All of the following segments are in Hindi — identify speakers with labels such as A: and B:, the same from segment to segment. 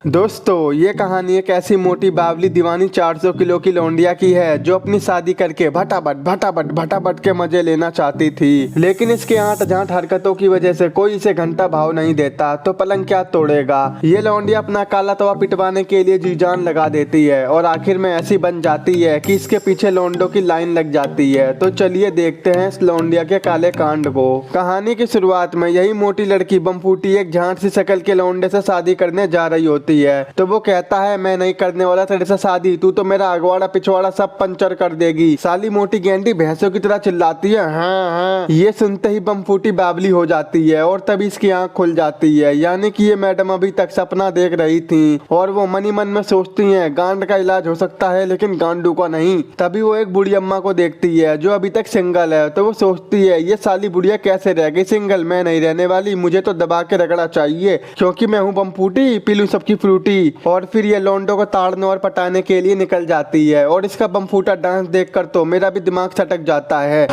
A: दोस्तों ये कहानी एक ऐसी मोटी बावली दीवानी 400 किलो की लौंडिया की है जो अपनी शादी करके भटाभट के मजे लेना चाहती थी। लेकिन इसके आंट झांट हरकतों की वजह से कोई इसे घंटा भाव नहीं देता तो पलंग क्या तोड़ेगा। ये लौंडिया अपना काला तवा पिटवाने के लिए जी जान लगा देती है और आखिर में ऐसी बन जाती है कि इसके पीछे लौंडों की लाइन लग जाती है। तो चलिए देखते हैं इस लौंडिया के काले कांड को। कहानी की शुरुआत में यही मोटी लड़की बमफूटी एक झांट सी शक्ल के लौंडे से शादी करने जा रही होती है। तो वो कहता है मैं नहीं करने वाला तेरे से शादी, तू तो मेरा अगवाड़ा पिछवाड़ा सब पंचर कर देगी। साली मोटी गेंडी भैंसों की तरह चिल्लाती है हाँ हाँ। ये सुनते ही बमफूटी बावली हो जाती है और तभी इसकी आंख खुल जाती है। यानी कि ये मैडम अभी तक सपना देख रही थी और वो मन ही मन में सोचती है गांड का इलाज हो सकता है लेकिन गांडू का नहीं। तभी वो एक बुढ़ी अम्मा को देखती है जो अभी तक सिंगल है। तो वो सोचती है ये साली बुढ़िया कैसे रह गई सिंगल, मैं नहीं रहने वाली, मुझे तो दबा के रगड़ा चाहिए क्योंकि मैं हूँ बमफूटी, पी लूं सबकी फ्रूटी। और फिर ये लौंडों को ताड़ने और पटाने के लिए निकल जाती है। और इसका बमफूटा डांस देखकर तो मेरा भी दिमाग सटक जाता है।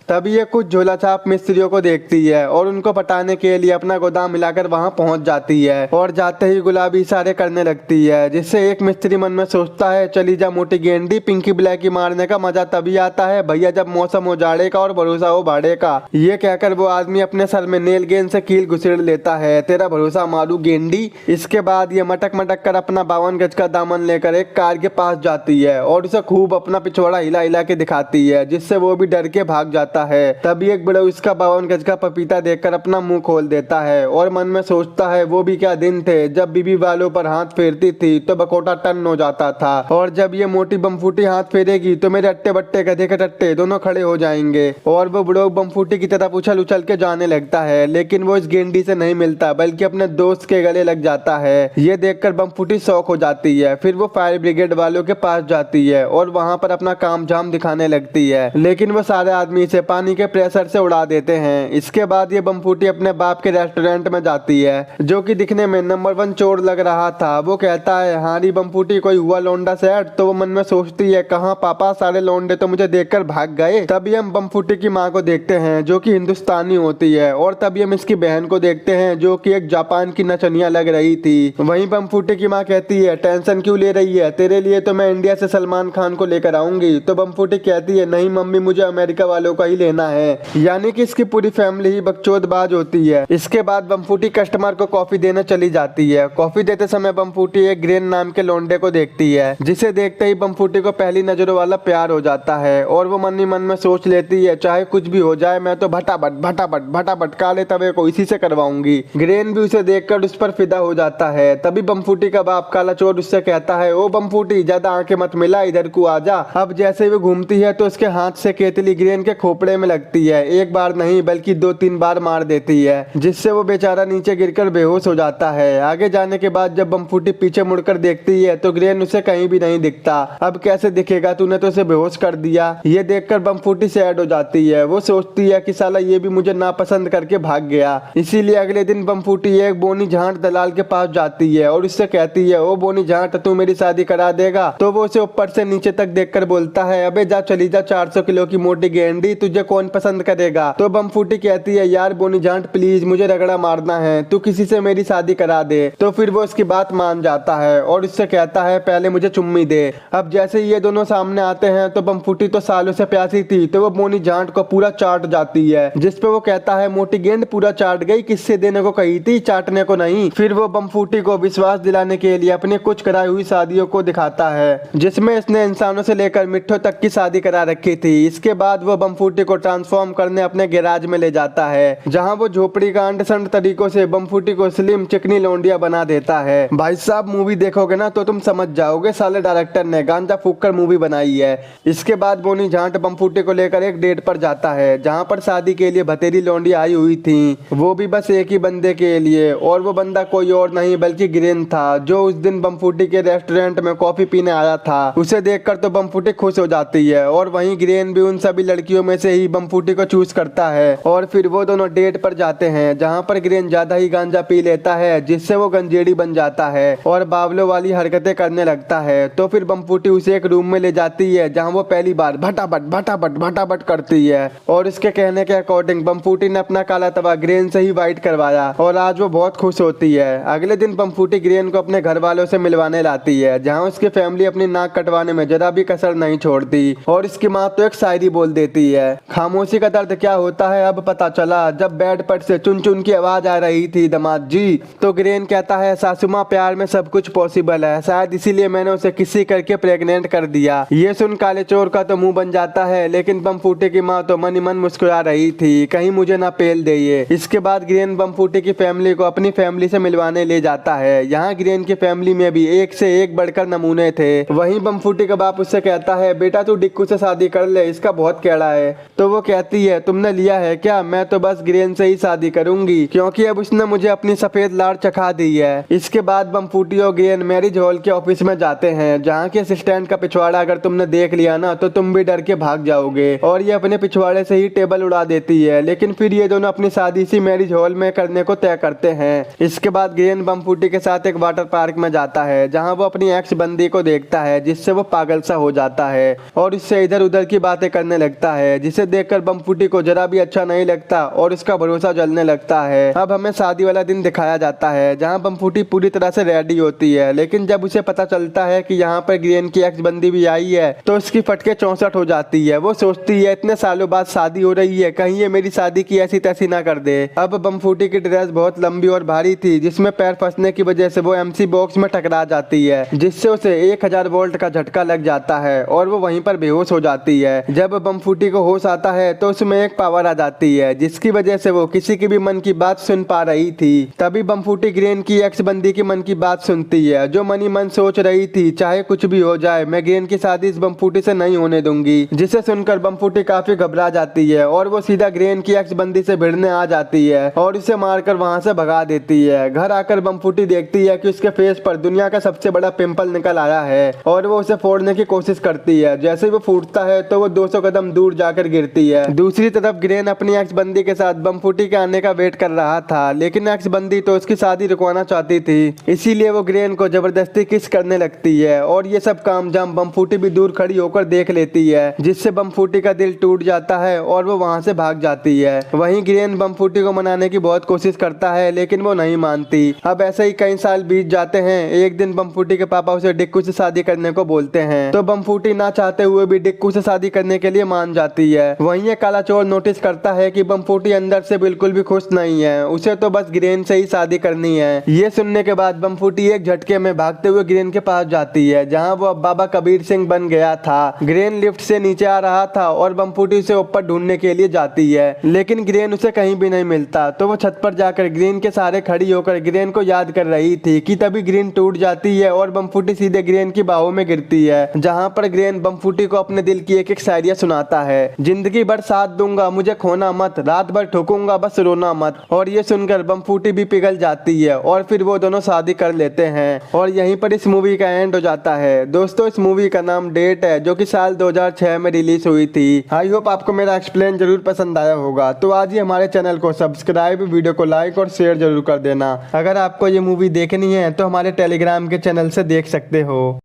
A: तभी ये कुछ झोला छाप मिस्त्रियों को देखती है और उनको पटाने के लिए अपना गोदाम मिलाकर वहां पहुंच जाती है और जाते ही गुलाबी इशारे करने लगती है, जिससे एक मिस्त्री मन में सोचता है चली जा मोटी गेंडी, पिंकी ब्लैकी मारने का मजा तभी आता है भैया जब मौसम हो जाड़े का और भरोसा हो भाड़े का। ये कहकर वो आदमी अपने सर में नेल गेंद से कील घुसेड़ लेता है, तेरा भरोसा मारू गेंडी। इसके बाद ये मटक मटक कर अपना 52 गज का दामन लेकर एक कार के पास जाती है और उसे खूब अपना पिछवाड़ा हिला हिला के दिखाती है, जिससे वो भी डर के भाग जाता है। तभी एक बड़ा इसका 52 गज का पपीता देखकर अपना मुंह खोल देता है और मन में सोचता है वो भी क्या दिन थे जब बीबी वालों पर हाथ फेरती थी तो बकोटा टन हो जाता था और जब ये मोटी बमफूटी हाथ फेरेगी तो मेरे अट्टे बट्टे गधे के टट्टे दोनों खड़े हो जाएंगे। और वो बुढ़ो बमफूटी की तरफ उछल उछल के जाने लगता है लेकिन वो इस गेंडी से नहीं मिलता बल्कि अपने दोस्त के गले लग जाता है। ये देखकर बमफूटी शौक हो जाती है। फिर वो फायर ब्रिगेड वालों के पास जाती है और वहां पर अपना काम झाम दिखाने लगती है लेकिन वो सारे आदमी से पानी के प्रेशर से उड़ा देते हैं। इसके बाद ये बमफूटी अपने बाप के रेस्टोरेंट में जाती है जो कि दिखने में नंबर 1 चोर लग रहा था। वो कहता है हारी बमफूटी कोई हुआ लौंडा सेट। तो वो मन में सोचती है कहाँ पापा, सारे लौंडे तो मुझे देखकर भाग गए। तभी हम बमफूटी की माँ को देखते हैं जो कि हिंदुस्तानी होती है और तभी हम इसकी बहन को देखते हैं जो कि एक जापान की नचनिया लग रही थी। वहीं बमफूटी की माँ कहती है टेंशन क्यों ले रही है, तेरे लिए तो मैं इंडिया से सलमान खान को लेकर आऊंगी। तो बमफूटी कहती है नहीं मम्मी, मुझे अमेरिका वालों का ही लेना है। यानी कि इसकी पूरी फैमिली ही बकचोदबाज होती है। इसके बाद बमफूटी कस्टमर को कॉफी देने चली जाती है। कॉफी देते समय बमफूटी एक ग्रेन नाम के लौंडे को देखती है जिसे देखते ही बमफूटी को पहली नजरों वाला प्यार हो जाता है और वो मन ही मन में सोच लेती है चाहे कुछ भी हो जाए मैं तो भटाभट काले तवे को इसी से करवाऊंगी। ग्रेन भी उसे देखकर उस पर फिदा हो जाता है। तभी बमफूटी का बाप काला चोर उससे कहता है ओ बमफूटी ज्यादा आंखें मत मिला, इधर को आजा। अब जैसे वो घूमती है तो उसके हाथ से केतली ग्रेन के खोपड़े में लगती है। एक बार नहीं बल्कि 2-3 बार मार देती है जिससे वो बेचारा नीचे गिरकर बेहोश हो जाता है। आगे जाने के बाद जब बमफूटी पीछे मुड़कर देखती है तो ग्रेन उसे कहीं भी नहीं दिखता। अब कैसे दिखेगा, तूने तो उसे बेहोश कर दिया। ये देखकर बमफूटी सैड हो जाती है। वो सोचती है कि साला ये भी मुझे नापसंद करके भाग गया। इसीलिए अगले दिन बमफूटी एक बोनी झांट दलाल के पास जाती है और उससे कहती है ओ बोनी झांट तू मेरी शादी करा देगा। तो वो उसे ऊपर से नीचे तक देखकर बोलता है अबे जा चली जा 400 किलो की मोटी गेंडी, तुझे कौन पसंद करेगा। तो बमफूटी कहती है यार बोनी झांट प्लीज मुझे रगड़ा मारना है, तू किसी से मेरी शादी करा दे। तो फिर वो उसकी बात मान जाता है और उससे कहता है पहले मुझे चुम्मी दे। अब जैसे ये दोनों सामने आते हैं तो बमफूटी तो सालों से प्यासी थी तो वो बोनी झांट को पूरा चाट जाती है, जिसपे वो कहता है मोटी गेंद पूरा चाट गई, किससे देने को कही थी, चाटने को नहीं। फिर वो बमफूटी को विश्वास दिलाने के लिए अपनी कुछ कराई हुई शादियों को दिखाता है जिसमें इसने इंसानों से लेकर मिट्ठों तक की शादी करा रखी थी। इसके बाद वो बमफूटी को ट्रांसफॉर्म करने अपने गैराज में ले जाता है जहां वो झोपड़ी का अंडसंड तरीकों से बमफूटी को स्लिम चिकनी लौंडिया बना देता है। भाई साहब मूवी देखोगे ना तो तुम समझ जाओगे साले डायरेक्टर ने गांजा फूक कर मूवी बनाई है। इसके बाद बोनी झांट बमफूटी को लेकर एक डेट पर जाता है जहां पर शादी के लिए भतेरी लौंडी आई हुई थी, वो भी बस एक ही बंदे के लिए और वो बंदा कोई और नहीं बल्कि ग्रेन था जो उस दिन बमफूटी के रेस्टोरेंट में कॉफी पीने आया था। उसे देखकर तो बमफूटी खुश हो जाती है और वहीं ग्रेन भी उन सभी लड़कियों में से ही ही बमफूटी को चूज करता है और फिर वो दोनों डेट पर जाते हैं, जहाँ पर ग्रेन ज्यादा ही गांजा पी लेता है, जिससे वो गंजेड़ी बन जाता है और बावलों वाली हरकतें करने लगता है। तो फिर बमफूटी उसे एक रूम में ले जाती है, जहाँ वो पहली बार भटाभट भटाभट भटाभट करती है और उसके कहने के अकॉर्डिंग बमफूटी ने अपना काला तवा ग्रेन से ही व्हाइट करवाया और आज वो बहुत खुश होती है। अगले दिन बमफूटी ग्रेन को अपने घर वालों से मिलवाने लाती है, जहाँ उसकी फैमिली अपनी नाक कटवाने में जरा भी कसर नहीं छोड़ती और इसकी माँ तो एक शायरी बोल देती है, खामोशी का दर्द क्या होता है अब पता चला, जब बेड पर से चुन चुन की आवाज आ रही थी दामाद जी। तो ग्रेन कहता है, सासू माँ प्यार में सब कुछ पॉसिबल है, शायद इसीलिए मैंने उसे किसी करके प्रेग्नेंट कर दिया। ये सुन काले चोर का तो मुंह बन जाता है, लेकिन बमफूटी की माँ तो मन ही मन मुस्कुरा रही थी, कहीं मुझे ना पेल दे ये। इसके बाद ग्रेन बमफूटी की फैमिली को अपनी फैमिली से मिलवाने ले जाता है। यहाँ ग्रेन की फैमिली में भी एक से एक बढ़कर नमूने थे। वहीं बमफूटी का बाप उससे कहता है, बेटा तू डिक्कू से शादी कर ले, इसका बहुत कैड़ा है। तो वो कहती है, तुमने लिया है क्या, मैं तो बस ग्रेन से ही शादी करूंगी, क्योंकि अब उसने मुझे अपनी सफेद लाड़ चखा दी है। इसके बाद बमफूटी और ग्रेन मैरिज हॉल के ऑफिस में जाते हैं, जहाँ के असिस्टेंट का पिछवाड़ा अगर तुमने देख लिया ना तो तुम भी डर के भाग जाओगे और ये अपने पिछवाड़े से ही टेबल उड़ा देती है। लेकिन फिर ये दोनों अपनी शादी इसी मैरिज हॉल में करने को तय करते हैं। इसके बाद ग्रेन बमफूटी के साथ एक वाटर पार्क में जाता है, जहाँ वो अपनी एक्स बंदी को देखता है, जिससे वो पागल सा हो जाता है और उससे इधर उधर की बातें करने लगता है, जिसे देखकर बमफूटी को जरा भी अच्छा नहीं लगता और उसका भरोसा जलने लगता है। अब हमें शादी वाला दिन दिखाया जाता है, जहाँ बमफूटी पूरी तरह से रेडी होती है, लेकिन जब उसे पता चलता है कि यहाँ पर ग्रेन की एक्स बंदी भी आई है तो उसकी फटके 64 हो जाती है। वो सोचती है, इतने सालों बाद शादी हो रही है, कहीं ये मेरी शादी की ऐसी तैसी ना कर दे। अब बमफूटी की ड्रेस बहुत लंबी और भारी थी, जिसमें पैर फंसने की वजह से वो एमसी बॉक्स में टकरा जाती है, जिससे उसे 1000 वोल्ट का झटका लग जाता है और वो वहीं पर बेहोश हो जाती है। जब बमफूटी को होश आता है तो उसमें एक पावर आ जाती है, जिसकी वजह से वो किसी की भी मन की बात सुन पा रही थी। तभी बमफूटी ग्रेन की एक्स बंदी की मन की बात सुनती है, जो मन ही मन सोच रही थी, चाहे कुछ भी हो जाए मैं ग्रेन की शादी इस बमफूटी से नहीं होने दूंगी। जिसे सुनकर बमफूटी काफी घबरा जाती है और वो सीधा ग्रेन की एक्स बंदी से भिड़ने आ जाती है और उसे मारकर वहां से भगा देती है। घर आकर बमफूटी देखती है कि उसके फेस पर दुनिया का सबसे बड़ा पिंपल निकल आया है और वो उसे फोड़ने की कोशिश करती है। जैसे ही वो फूटता है तो वो 200 कदम दूर जाकर गिरती है। दूसरी तरफ ग्रेन अपनी एक्स बंदी के साथ बमफूटी के आने का वेट कर रहा था, लेकिन एक्स बंदी तो उसकी शादी रुकवाना चाहती थी, इसीलिए वो ग्रेन को जबरदस्ती किस करने लगती है और ये सब काम जाम बमफूटी भी दूर खड़ी होकर देख लेती है, जिससे बमफूटी का दिल टूट जाता है और वो वहां से भाग जाती है। वहीं ग्रेन बमफूटी को मनाने की बहुत कोशिश करता है, लेकिन वो नहीं मानती। अब ऐसे ही कई साल बीत जाते हैं। एक दिन बमफूटी के पापा उसे डिक्कू से शादी करने को बोलते हैं, तो बमफूटी ना चाहते हुए भी डिक्कू से शादी करने के लिए मान जाती है। वहीं ये काला चोर नोटिस करता है कि बमफूटी अंदर से बिल्कुल भी खुश नहीं है, उसे तो बस ग्रेन से ही शादी करनी है। ये सुनने के बाद बमफूटी एक झटके में भागते हुए ग्रेन के पास जाती है, जहाँ वो अब बाबा कबीर सिंह बन गया था। ग्रेन लिफ्ट से नीचे आ रहा था और बमफूटी उसे ऊपर ढूंढने के लिए जाती है, लेकिन ग्रेन उसे कहीं भी नहीं मिलता। तो वो छत पर जाकर ग्रेन के सहारे खड़ी होकर ग्रेन को याद कर रही थी कि तभी ग्रेन टूट जाती है और बमफूटी सीधे ग्रेन की बाहों में गिरती है, जहाँ पर ग्रेन बमफूटी को अपने दिल की एक एक शायरिया सुनाता है। जिंदगी भर साथ दूंगा मुझे खोना मत, रात भर ठोकूंगा बस रोना मत। और ये सुनकर बमफूटी भी पिघल जाती है और फिर वो दोनों शादी कर लेते हैं और यहीं पर इस मूवी का एंड हो जाता है। दोस्तों इस मूवी का नाम डेट है, जो कि साल 2006 में रिलीज हुई थी। आई होप आपको मेरा एक्सप्लेन जरूर पसंद आया होगा। तो आज ही हमारे चैनल को सब्सक्राइब, वीडियो को लाइक और शेयर जरूर कर देना। अगर आपको ये मूवी देखनी है तो हमारे टेलीग्राम के चैनल से देख सकते हो।